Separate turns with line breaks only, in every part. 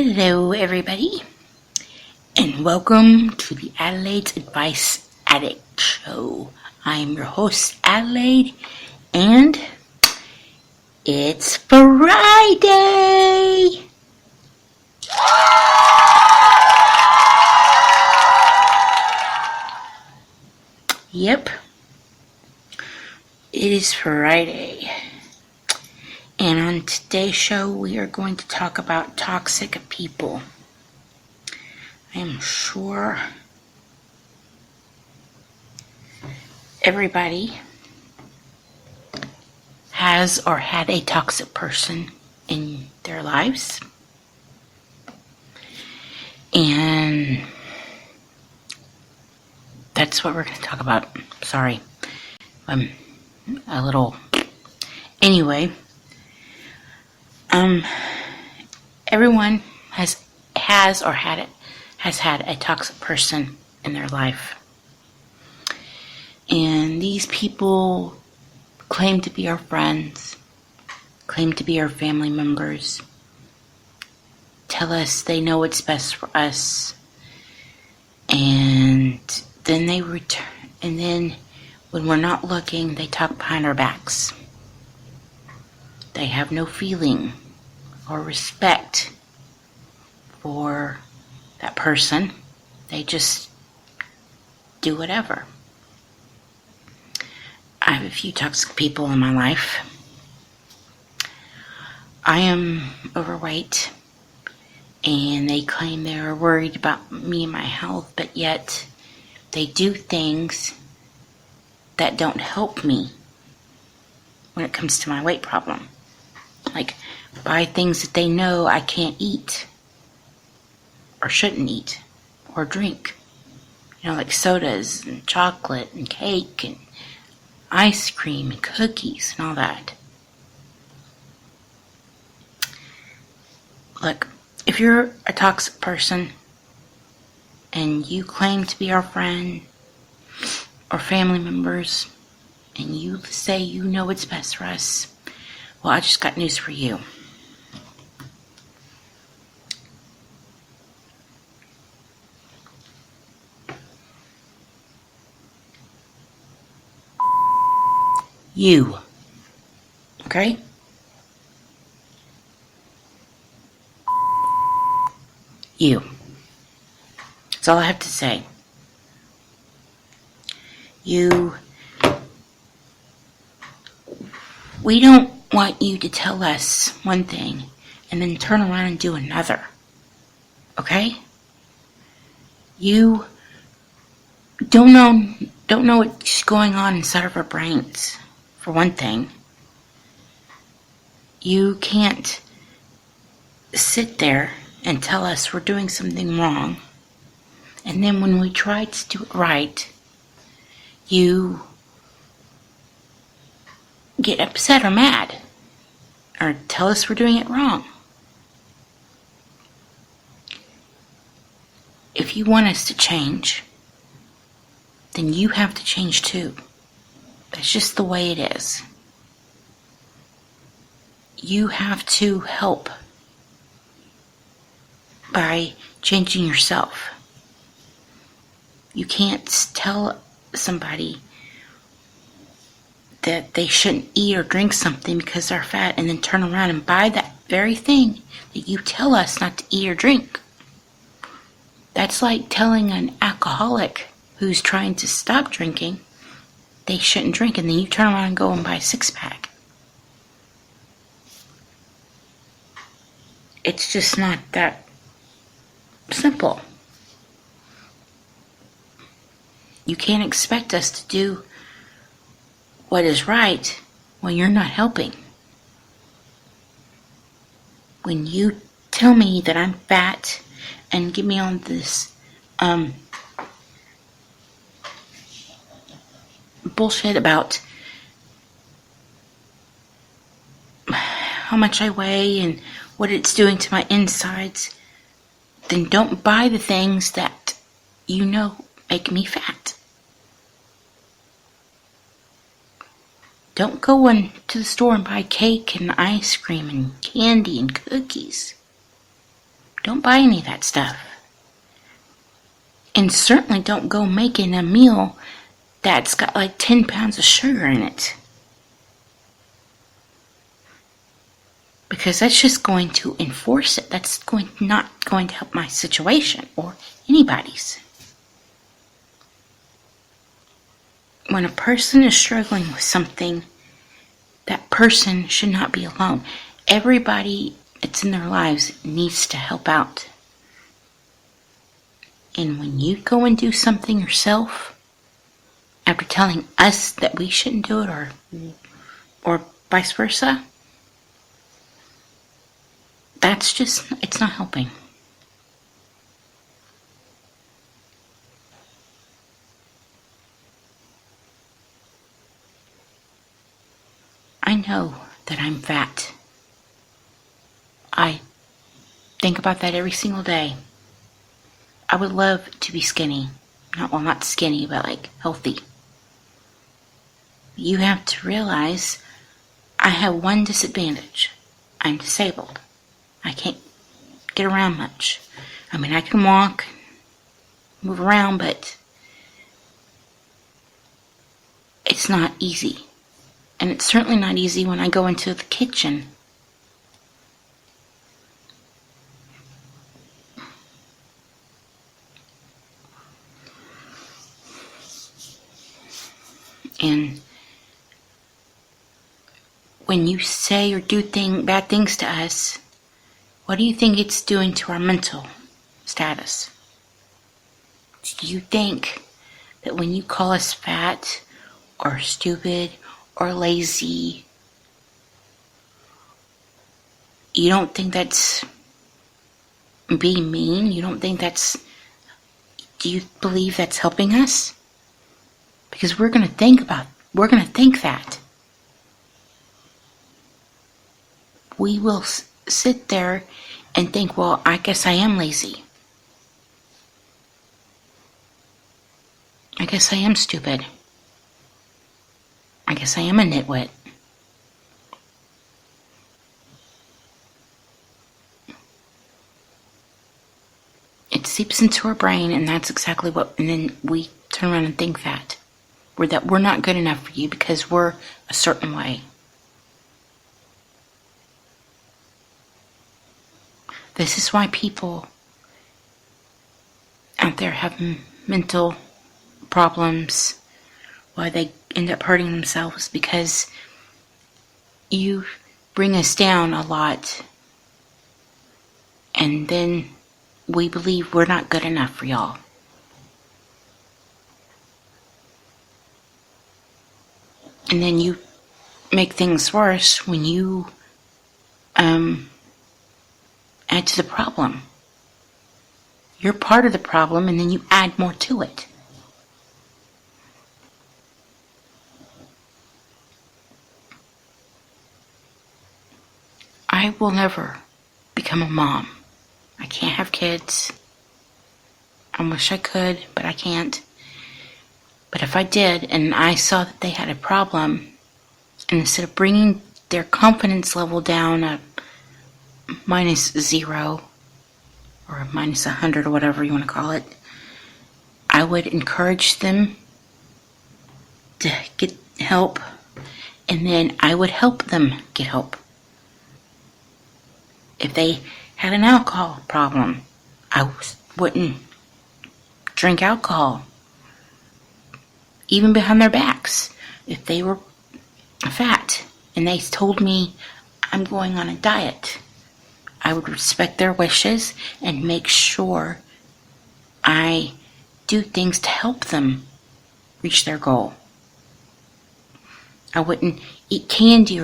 Hello everybody, and welcome to the Adelaide's Advice Addict Show. I'm your host Adelaide, and it's Friday! Yep, it is Friday. And on today's show, we are going to talk about toxic people. I am sure everybody has or had a toxic person in their lives. And that's what we're going to talk about. Sorry, I'm a little... Anyway... Everyone has had a toxic person in their life. And these people claim to be our friends, claim to be our family members, tell us they know what's best for us, and then they return, and then when we're not looking, they talk behind our backs. They have no feeling or respect for that person. They just do whatever. I have a few toxic people in my life. I am overweight, and they claim they are worried about me and my health, but yet they do things that don't help me when it comes to my weight problem. Like, buy things that they know I can't eat or shouldn't eat or drink. Like sodas and chocolate and cake and ice cream and cookies and all that. Look, if you're a toxic person and you claim to be our friend or family members and you say you know what's best for us, well, I just got news for you. You. Okay? You. That's all I have to say. You. We don't want you to tell us one thing and then turn around and do another. Okay? You don't know what's going on inside of our brains, for one thing. You can't sit there and tell us we're doing something wrong, and then when we try to do it right, you get upset or mad, or tell us we're doing it wrong. If you want us to change, then you have to change too. That's just the way it is. You have to help by changing yourself. You can't tell somebody that they shouldn't eat or drink something because they're fat and then turn around and buy that very thing that you tell us not to eat or drink. That's like telling an alcoholic who's trying to stop drinking they shouldn't drink, and then you turn around and go and buy a 6-pack. It's just not that simple. You can't expect us to do what is right when you're not helping. When you tell me that I'm fat and get me on this bullshit about how much I weigh and what it's doing to my insides, then don't buy the things that you know make me fat. Don't go into the store and buy cake and ice cream and candy and cookies. Don't buy any of that stuff. And certainly don't go making a meal that's got like 10 pounds of sugar in it. Because that's just going to enforce it. That's not going to help my situation or anybody's. When a person is struggling with something, that person should not be alone. Everybody that's in their lives needs to help out. And when you go and do something yourself, after telling us that we shouldn't do it, or vice versa, it's not helping. I know that I'm fat. I think about that every single day. I would love to be skinny. Not skinny, but like healthy. You have to realize I have one disadvantage. I'm disabled. I can't get around much. I mean, I can walk, move around, but it's not easy. And it's certainly not easy when I go into the kitchen. And when you say or do bad things to us, what do you think it's doing to our mental status? Do you think that when you call us fat or stupid or lazy, you don't think that's being mean? You don't think do you believe that's helping us? Because we're going to think that. We will sit there and think, well, I guess I am lazy. I guess I am stupid. I guess I am a nitwit. It seeps into our brain, and that's exactly and then we turn around and think that we're not good enough for you because we're a certain way. This is why people out there have mental problems, why they end up hurting themselves, because you bring us down a lot, and then we believe we're not good enough for y'all. And then you make things worse when you add to the problem. You're part of the problem, and then you add more to it. I will never become a mom. I can't have kids. I wish I could, but I can't. But if I did, and I saw that they had a problem, and instead of bringing their confidence level down a -0 or a -100 or whatever you want to call it, I would encourage them to get help, and then I would help them get help. If they had an alcohol problem, I wouldn't drink alcohol, even behind their backs. If they were fat and they told me I'm going on a diet, I would respect their wishes and make sure I do things to help them reach their goal. I wouldn't eat candy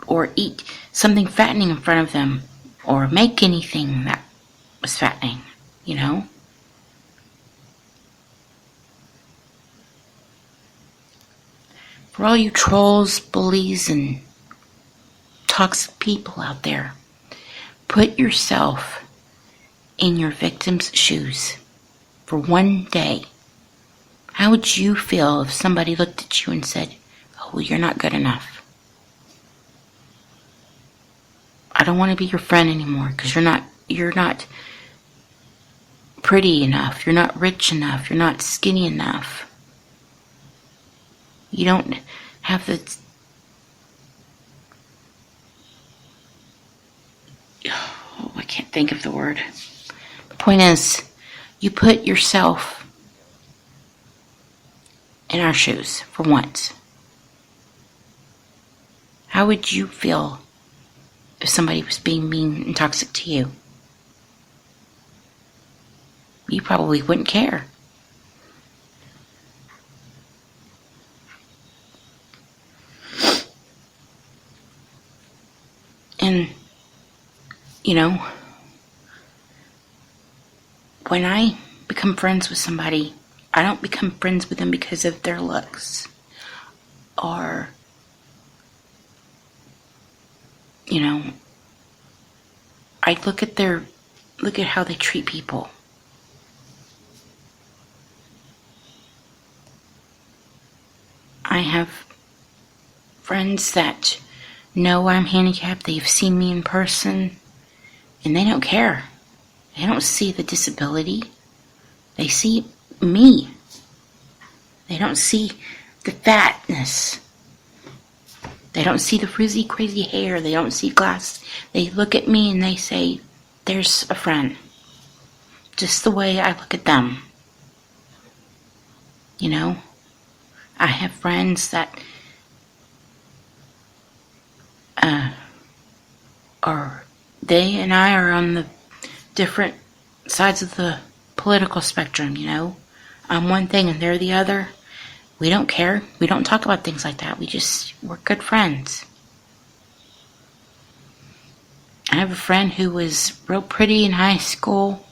or eat something fattening in front of them or make anything that was fattening, you know? For all you trolls, bullies, and toxic people out there, put yourself in your victim's shoes for one day. How would you feel if somebody looked at you and said, "Oh, well, you're not good enough. I don't want to be your friend anymore because you're not you're not pretty enough, you're not rich enough, you're not skinny enough. You don't have the... Oh, I can't think of the word. The point is, you put yourself in our shoes for once. How would you feel if somebody was being mean and toxic to you? You probably wouldn't care. And, you know, when I become friends with somebody, I don't become friends with them because of their looks or, you know, I look at how they treat people. I have friends that know I'm handicapped. They've seen me in person, and they don't care. They don't see the disability. They see me. They don't see the fatness. They don't see the frizzy, crazy hair. They don't see glass. They look at me and they say, there's a friend. Just the way I look at them. You know? I have friends that they and I are on the different sides of the political spectrum, you know? I'm one thing and they're the other. We don't care. We don't talk about things like that. We're good friends. I have a friend who was real pretty in high school,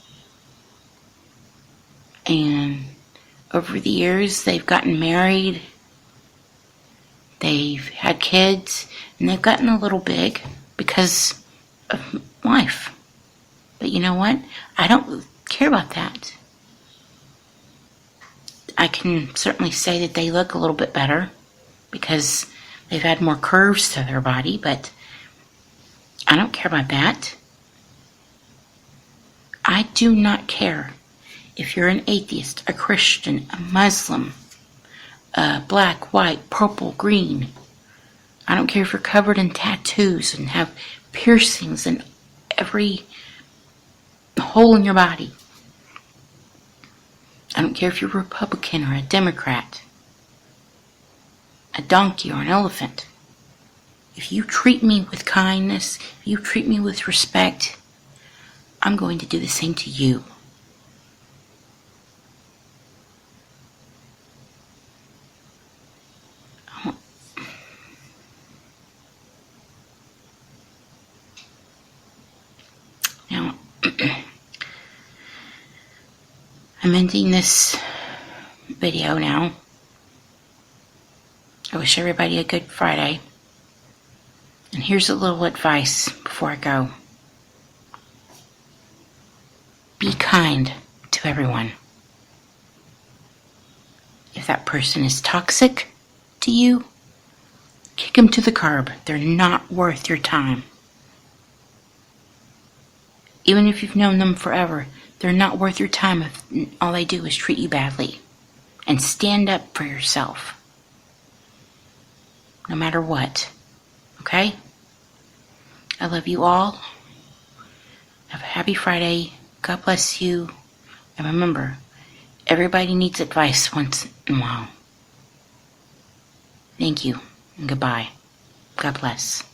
and over the years they've gotten married, they've had kids, and they've gotten a little big because of life. But you know what? I don't care about that. I can certainly say that they look a little bit better because they've had more curves to their body, but I don't care about that. I do not care if you're an atheist, a Christian, a Muslim, black, white, purple, green. I don't care if you're covered in tattoos and have piercings in every hole in your body. I don't care if you're a Republican or a Democrat, a donkey or an elephant. If you treat me with kindness, if you treat me with respect, I'm going to do the same to you. Now, I'm ending this video now. I wish everybody a good Friday. And here's a little advice before I go. Be kind to everyone. If that person is toxic to you, kick them to the curb. They're not worth your time. Even if you've known them forever, they're not worth your time if all they do is treat you badly. And stand up for yourself. No matter what. Okay? I love you all. Have a happy Friday. God bless you. And remember, everybody needs advice once in a while. Thank you and goodbye. God bless.